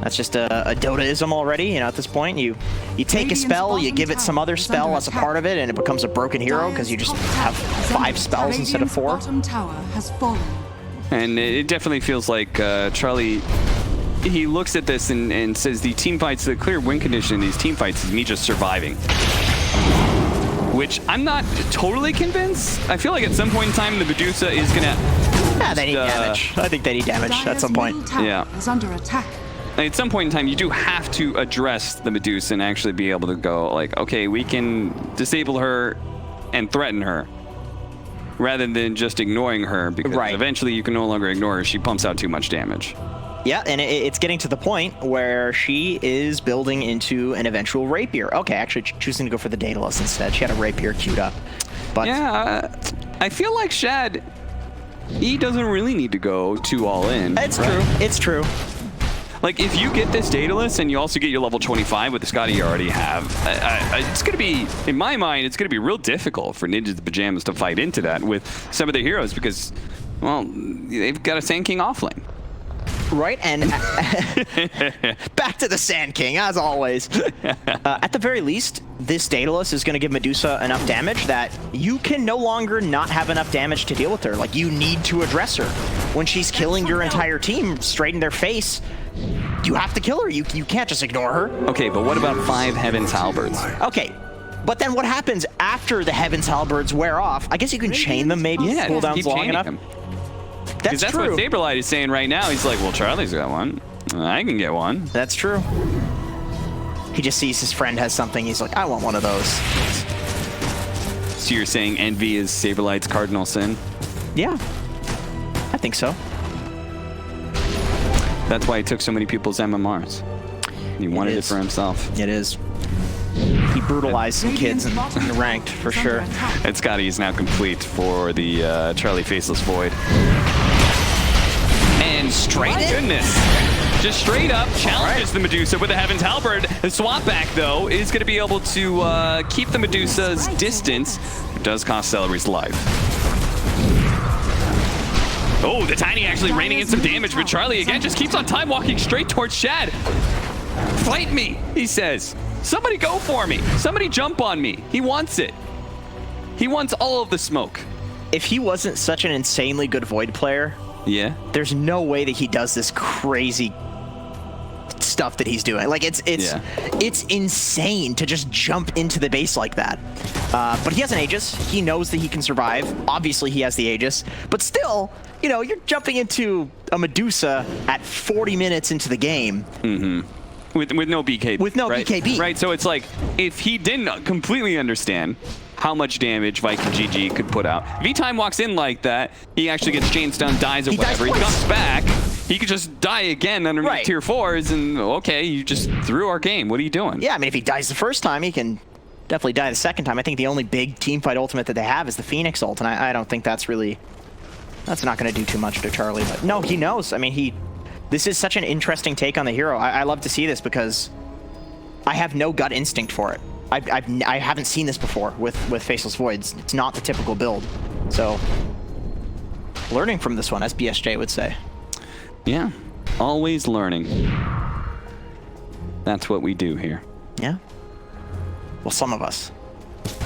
that's just a Dota-ism already, you know, at this point. You take a spell, you give it some other spell as a part of it, and it becomes a broken hero because you just have 5 spells instead of 4. And it definitely feels like Charlie, he looks at this and says the team fights, the clear win condition in these team fights is me just surviving. Which I'm not totally convinced. I feel like at some point in time the Medusa is gonna. Yeah, they need damage. I think they need damage at some point. Yeah. Under attack. At some point in time, you do have to address the Medusa and actually be able to go like, okay, we can disable her and threaten her, rather than just ignoring her, because eventually you can no longer ignore her. She pumps out too much damage. Yeah, and it's getting to the point where she is building into an eventual rapier. Okay, actually choosing to go for the Daedalus instead. She had a rapier queued up. But yeah, I feel like Shad, he doesn't really need to go too all in. It's true. It's true. Like, if you get this Daedalus and you also get your level 25 with the Scotty you already have, it's going to be, in my mind, it's going to be real difficult for Ninjas in Pajamas to fight into that with some of their heroes because, well, they've got a Sand King offlane. Right, and back to the Sand King, as always. At the very least, this Daedalus is going to give Medusa enough damage that you can no longer not have enough damage to deal with her. Like, you need to address her. When she's killing your entire team straight in their face, you have to kill her. You can't just ignore her. Okay, but what about 5 Heaven's Halberds? Okay, but then what happens after the Heaven's Halberds wear off? I guess you can chain them maybe. Yeah, cooldowns long enough. That's true. what Saberlight is saying right now. He's like, well, Charlie's got one. I can get one. That's true. He just sees his friend has something. He's like, I want one of those. So you're saying envy is Saberlight's cardinal sin? Yeah, I think so. That's why he took so many people's MMRs. He wanted it for himself. It is. He brutalized some kids in ranked, for sure. And Scotty is now complete for the Charlie Faceless Void. And straight goodness. Just straight up challenges the Medusa with the Heaven's Halberd. The swap back, though, is going to be able to keep the Medusa's distance. It does cost Celery's life. Oh, the Tiny actually raining in some damage, but Charlie, again, just keeps on time walking straight towards Shad. Fight me, he says. Somebody go for me. Somebody jump on me. He wants it. He wants all of the smoke. If he wasn't such an insanely good Void player, there's no way that he does this crazy stuff that he's doing. Like, it's insane to just jump into the base like that. But he has an Aegis. He knows that he can survive. Obviously, he has the Aegis. But still, you know, you're jumping into a Medusa at 40 minutes into the game. with no BKB. With no right? BKB. Right, so it's like, if he didn't completely understand how much damage Viking GG could put out, if he time walks in like that, he actually gets chain stun, dies or whatever, he comes back, he could just die again underneath tier 4s, and okay, you just threw our game. What are you doing? Yeah, I mean, if he dies the first time, he can definitely die the second time. I think the only big team fight ultimate that they have is the Phoenix ult, and I don't think that's not going to do too much to Charlie. But no, he knows. I mean, this is such an interesting take on the hero. I love to see this because I have no gut instinct for it. I haven't seen this before with Faceless Voids. It's not the typical build. So, learning from this one, as BSJ would say. Yeah, always learning. That's what we do here. Yeah. Well, some of us.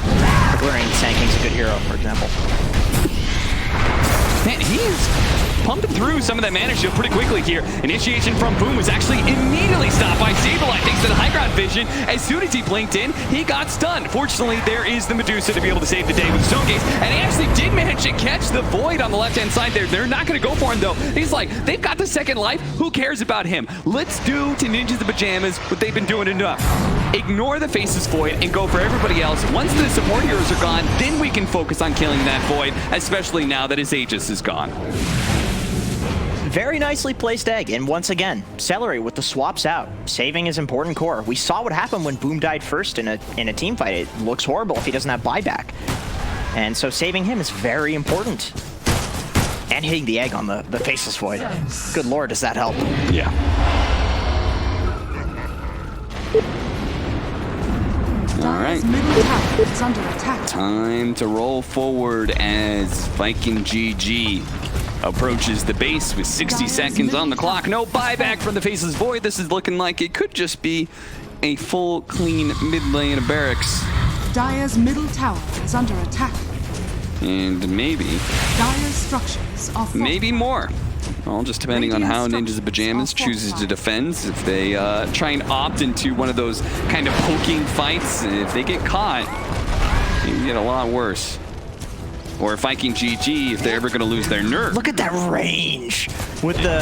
Like learning Sand King's a good hero, for example. Man, he's pumping through some of that mana shield pretty quickly here. Initiation from Boom was actually immediately stopped by Sableye thanks to the high ground vision. As soon as he blinked in, he got stunned. Fortunately, there is the Medusa to be able to save the day with Stone Gaze, and he actually did manage to catch the Void on the left-hand side there. They're not going to go for him, though. He's like, they've got the second life. Who cares about him? Let's do to Ninjas in Pajamas what they've been doing enough. Ignore the Faceless Void and go for everybody else. Once the support heroes are gone, then we can focus on killing that Void, especially now that his Aegis is gone. Very nicely placed egg, and once again, Celery with the swaps out, saving his important core. We saw what happened when Boom died first in a team fight. It looks horrible if he doesn't have buyback. And so saving him is very important. And hitting the egg on the Faceless Void. Good lord, does that help? Yeah. All right. Middle tower is under attack. Time to roll forward as Viking GG approaches the base with 60 seconds on the clock. No buyback from the Faceless Void. This is looking like it could just be a full, clean mid lane of barracks. Dire's middle tower is under attack. And maybe Dire's structures are fortified. maybe more. All just depending on how Ninjas in Pajamas chooses to defend. If they try and opt into one of those kind of poking fights, if they get caught, it can get a lot worse. Or Viking GG, if they're ever going to lose their nerve. Look at that range with the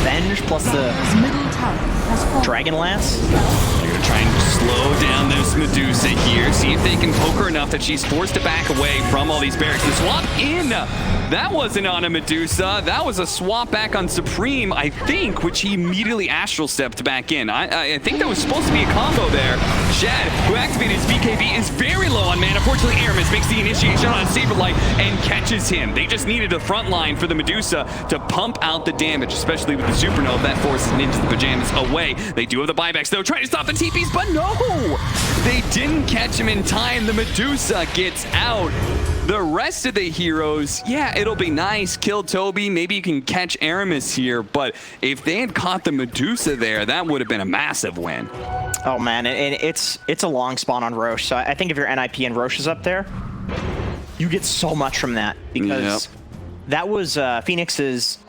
Venge plus the Dire's middle tower has fallen. Dragon Lance. They're going to try and slow down this Medusa here, see if they can poke her enough that she's forced to back away from all these barracks. The swap in, that wasn't on a Medusa. That was a swap back on Supreme, I think, which he immediately astral stepped back in. I think that was supposed to be a combo there. Shad, who activated his BKB, is very low on mana. Fortunately, Aramis makes the initiation on Saberlight and catches him. They just needed a front line for the Medusa to pump out the damage, especially with the Supernova. That forces Ninjas in Pajamas away. They do have the buybacks, though, trying to stop the TPs, but no! They didn't catch him in time. The Medusa gets out. The rest of the heroes, yeah, it'll be nice. Kill Toby, maybe you can catch Aramis here, but if they had caught the Medusa there, that would have been a massive win. Oh man, and it's a long spawn on Roche. So I think if your NiP and Roche is up there, you get so much from that because that was Phoenix's.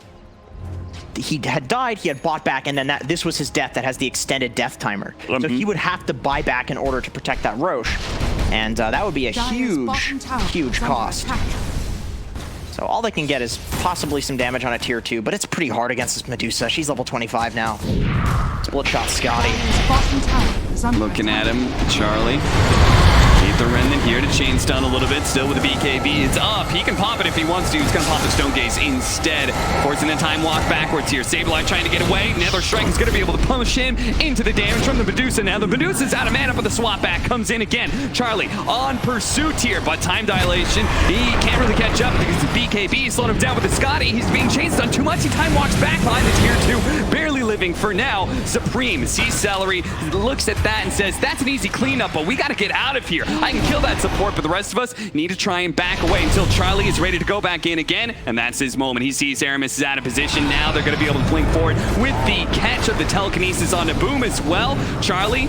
He had died, he had bought back, and then this was his death that has the extended death timer. So he would have to buy back in order to protect that Roche, and that would be a huge cost. So all they can get is possibly some damage on a tier 2, but it's pretty hard against this Medusa. She's level 25 now. Split shot Scotty. Looking at him, Charlie. Keep the Remnant here to chain stun a little bit. Still with the BKB, it's up. He can pop it if he wants to. He's going to pop the Stone Gaze instead. Forcing the time walk backwards here. Sableye trying to get away. Nether Strike is going to be able to punish him into the damage from the Medusa. Now the Medusa's out of mana, but the swap back comes in again. Charlie on pursuit here, but time dilation. He can't really catch up because the BKB slowed him down with the Scotty. He's being chain stunned too much. He time walks back behind the tier 2. Barely living for now. Supreme sees Celery, looks at that and says, that's an easy cleanup, but we got to get out of here. I can kill that support, but the rest of us need to try and back away until Charlie is ready to go back in again, and that's his moment. He sees Aramis is out of position. Now they're going to be able to blink forward with the catch of the telekinesis on the Boom as well. Charlie,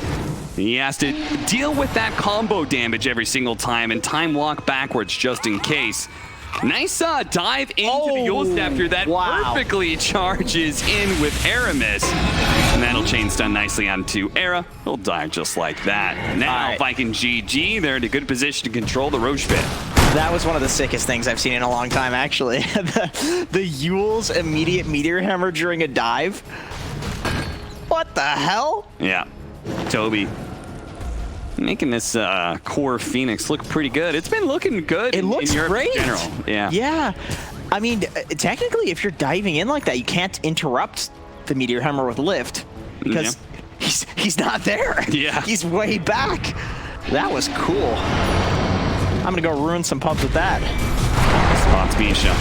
he has to deal with that combo damage every single time and time walk backwards just in case. Nice dive into the Yule Staff here that perfectly charges in with Aramis. And that'll chain stun nicely onto Era. He'll die just like that. Now Viking GG, they're in a good position to control the Roche pit. That was one of the sickest things I've seen in a long time, actually. the Yule's immediate meteor hammer during a dive. What the hell? Yeah. Toby. Making this core Phoenix look pretty good. It's been looking good It looks in Europe great. in general. Yeah. Yeah. I mean, technically, if you're diving in like that, you can't interrupt the Meteor Hammer with lift because he's not there. Yeah. He's way back. That was cool. I'm gonna go ruin some pubs with that. Spots Misha.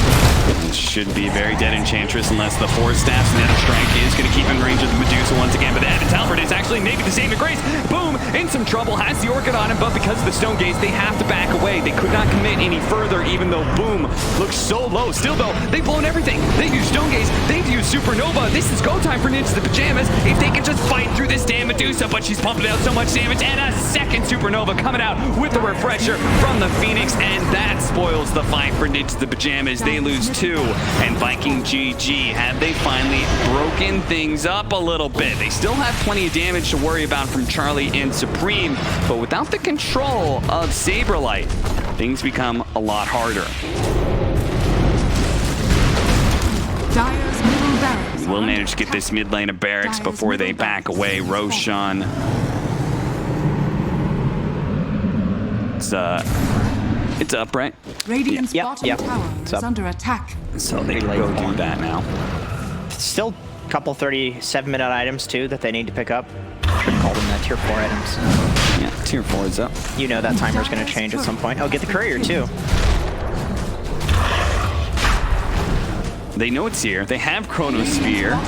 It should be very dead Enchantress unless the Force Staff's Nether Strike is going to keep in range of the Medusa once again. But Evan Talbert is actually maybe the same Grace. Boom! In some trouble. Has the Orchid on him, but because of the Stone Gaze, they have to back away. They could not commit any further, even though Boom looks so low. Still, though, they've blown everything. They've used Stone Gaze. They've used Supernova. This is go time for Ninjas the Pajamas. If they can just fight through this damn Medusa, but she's pumping out so much damage. And a second Supernova coming out with the refresher from the Phoenix. And that spoils the fight for Ninjas the Pajamas. They lose 2. And Viking GG, have they finally broken things up a little bit? They still have plenty of damage to worry about from Charlie and Supreme, but without the control of Saberlight, things become a lot harder. Dire's middle barracks We'll manage to get this mid lane of barracks before they back away. Roshan. It's up, right? Radiant's Yep, bottom yep. tower It's is up. under attack. So they Pretty can late go do going. that now. Still a couple 37-minute items too that they need to pick up. Should call them that tier 4 items. Yeah, tier 4 is up. You know that timer's going to change at some point. Oh, get the courier too. They know it's here. They have Chronosphere.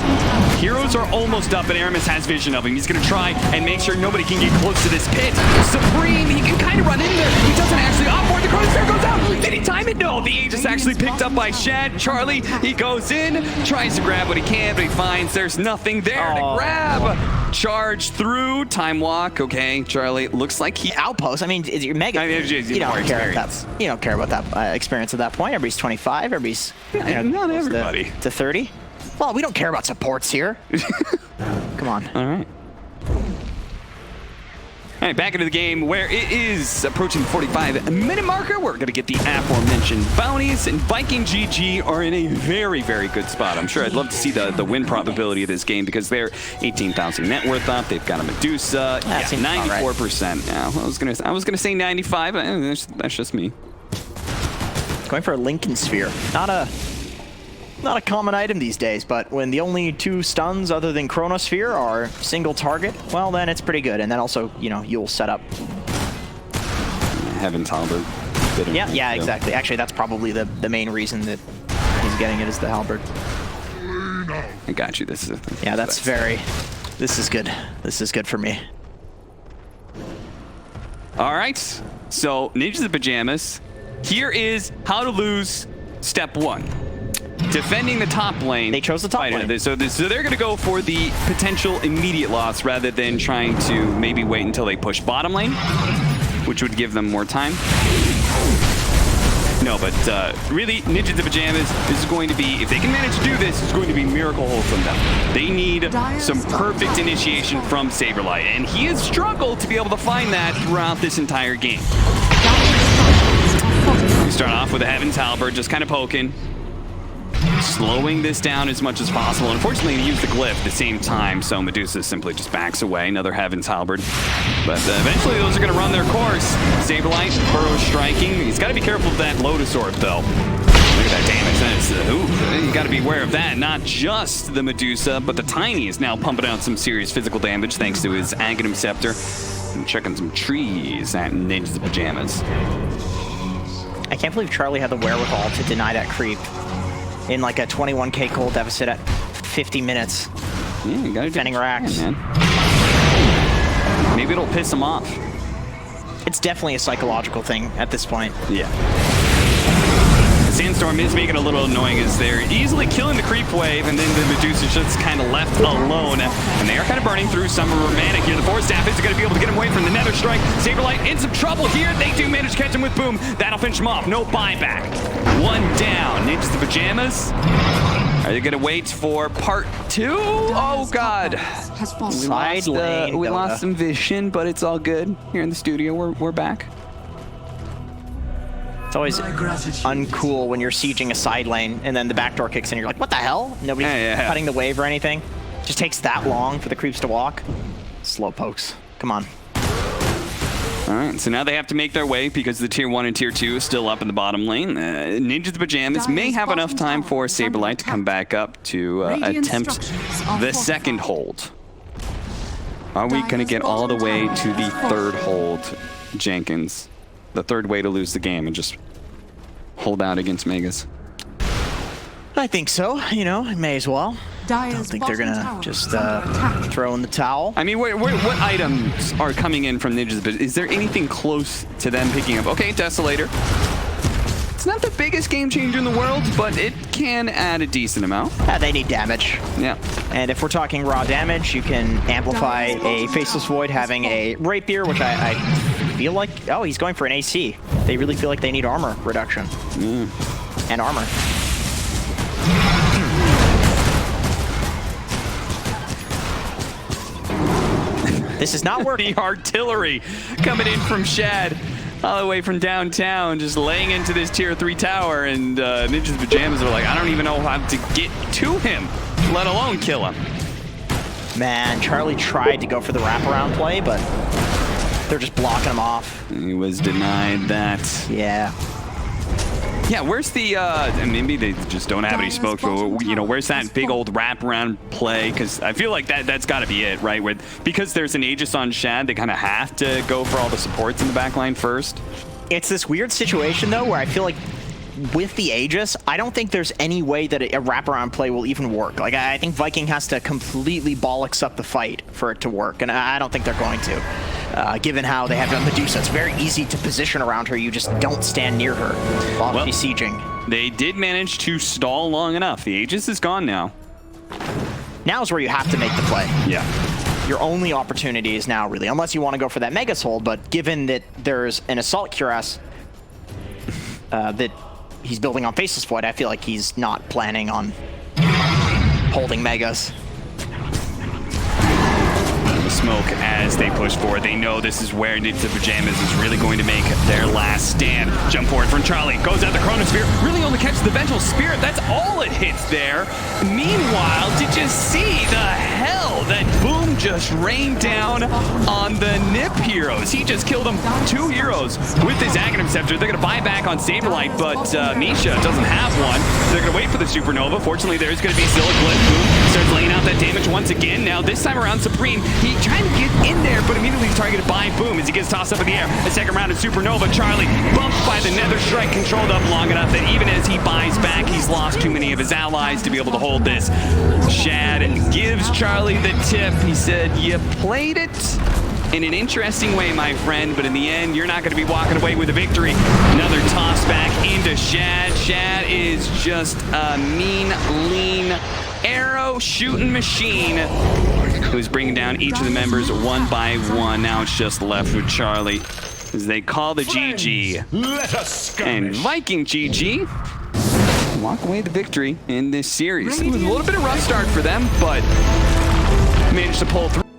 Heroes are almost up, and Aramis has vision of him. He's going to try and make sure nobody can get close to this pit. Supreme, he can kind of run in there. He doesn't actually offboard. The Chronosphere goes out. Did he time it? No. The Aegis actually picked up by Shad. Charlie, he goes in, tries to grab what he can, but he finds there's nothing there to grab. Charge through. Time walk. Okay, Charlie, looks like he... Outpost. I mean, is your mega. I mean, You don't care about that experience at that point. Everybody's 25. Everybody's Not everybody. to 30. Well, we don't care about supports here. Come on. All right. All right, back into the game where it is approaching the 45-minute marker. We're going to get the aforementioned bounties, and Viking GG are in a very, very good spot. I'm sure I'd love to see the win probability of this game because they're 18,000 net worth up. They've got a Medusa. That seems about right. 94%. Yeah, I was gonna say 95. That's just me. Going for a Lincoln Sphere. Not a common item these days, but when the only 2 stuns other than Chronosphere are single target, well, then it's pretty good. And then also, you'll set up. Heaven's Halberd. Yeah, exactly. Actually, that's probably the main reason that he's getting it is the halberd. I got you. This is Yeah, this is good. This is good for me. All right. So, Ninjas of Pajamas. Here is how to lose step 1. Defending the top lane. They chose the top lane. So they're going to go for the potential immediate loss rather than trying to maybe wait until they push bottom lane, which would give them more time. No, but really, Ninjas of Pajamas, this is going to be, if they can manage to do this, it's going to be miracle hole from them. They need some perfect initiation from Saberlight, and he has struggled to be able to find that throughout this entire game. We start off with a Heaven's Halberd, just kind of poking. Slowing this down as much as possible. Unfortunately, he used the glyph at the same time, so Medusa simply just backs away. Another Heaven's Halberd. But eventually, those are going to run their course. Saberlight, Burrow striking. He's got to be careful of that Lotus Orb, though. Look at that damage. You got to be aware of that. Not just the Medusa, but the Tiny is now pumping out some serious physical damage thanks to his Aghanim Scepter. And checking some trees at Ninjas of Pajamas. I can't believe Charlie had the wherewithal to deny that creep in like a 21k cold deficit at 50 minutes. Yeah, you gotta do defending racks. man. Maybe it'll piss him off. It's definitely a psychological thing at this point. Yeah. Sandstorm is making it a little annoying as they're easily killing the creep wave, and then the Medusa's just kind of left alone. And they are kind of burning through some Romantic here. The Force Staff is going to be able to get him away from the Nether Strike. Saberlight in some trouble here. They do manage to catch him with Boom. That'll finish him off. No buyback. 1 down. Ninjas the Pajamas. Are they going to wait for part 2? Oh, God. Has fallen. Side We lane lost Dota. some vision, but it's all good. Here in the studio, we're back. It's always uncool when you're sieging a side lane and then the backdoor kicks in and you're like, what the hell? Nobody's Yeah. cutting the wave or anything. Just takes that long for the creeps to walk. Slow pokes. Come on. All right, so now they have to make their way because the tier 1 and tier 2 is still up in the bottom lane. Ninja's Pajamas may have enough time for Saberlight to come back up to attempt the second hold. Are we going to get all the way to the third hold, Jenkins? The third way to lose the game and just hold out against Megas? I think so. You know, may as well. I don't think they're gonna just throw in the towel. I mean, what items are coming in from Ninjas? Is there anything close to them picking up? Okay, Desolator. It's not the biggest game changer in the world, but it can add a decent amount. They need damage. Yeah. And if we're talking raw damage, you can amplify a Faceless Void having a Rapier, which I feel like... Oh, he's going for an AC. They really feel like they need armor reduction. And armor. This is not working. The artillery coming in from Shad, all the way from downtown, just laying into this tier 3 tower, and Ninja's Pajamas are like, I don't even know how to get to him, let alone kill him. Man, Charlie tried to go for the wraparound play, but they're just blocking him off. He was denied that. Yeah. Yeah, where's the, maybe they just don't have any smoke, but, you know, where's that big old wraparound play? Because I feel like that's got to be it, right? Because there's an Aegis on Shad, they kind of have to go for all the supports in the backline first. It's this weird situation, though, where I feel like with the Aegis, I don't think there's any way that a wraparound play will even work. Like, I think Viking has to completely bollocks up the fight for it to work, and I don't think they're going to. Given how they have Medusa, it's very easy to position around her. You just don't stand near her while she's sieging. They did manage to stall long enough. The Aegis is gone now. Now is where you have to make the play. Yeah. Your only opportunity is now, really, unless you want to go for that Megas hold, but given that there's an Assault Cuirass that he's building on Faceless Void, I feel like he's not planning on holding Megas. Smoke as they push forward. They know this is where Ninja Pajamas is really going to make their last stand. Jump forward from Charlie. Goes at the Chronosphere. Really only catches the Vengeful Spirit. That's all it hits there. Meanwhile, did you see the hell that Boom just rained down on the NiP heroes? He just killed them 2 heroes with his Aghanim Scepter. They're going to buy back on Saberlight, but Misha doesn't have one. They're going to wait for the Supernova. Fortunately, there's going to be still a Glyph. Boom starts laying out that damage once again. Now, this time around, Supreme, he trying to get in there, but immediately targeted by Boom as he gets tossed up in the air. The second round of Supernova. Charlie bumped by the Nether Strike, controlled up long enough that even as he buys back, he's lost too many of his allies to be able to hold this. Shad gives Charlie the tip. He said, you played it in an interesting way, my friend, but in the end, you're not going to be walking away with a victory. Another toss back into Shad. Shad is just a mean, lean arrow shooting machine who's bringing down each of the members one by one. Now it's just left with Charlie as they call the GG. Let us And Viking GG walk away the victory in this series. It was a little bit of a rough start for them, but managed to pull through.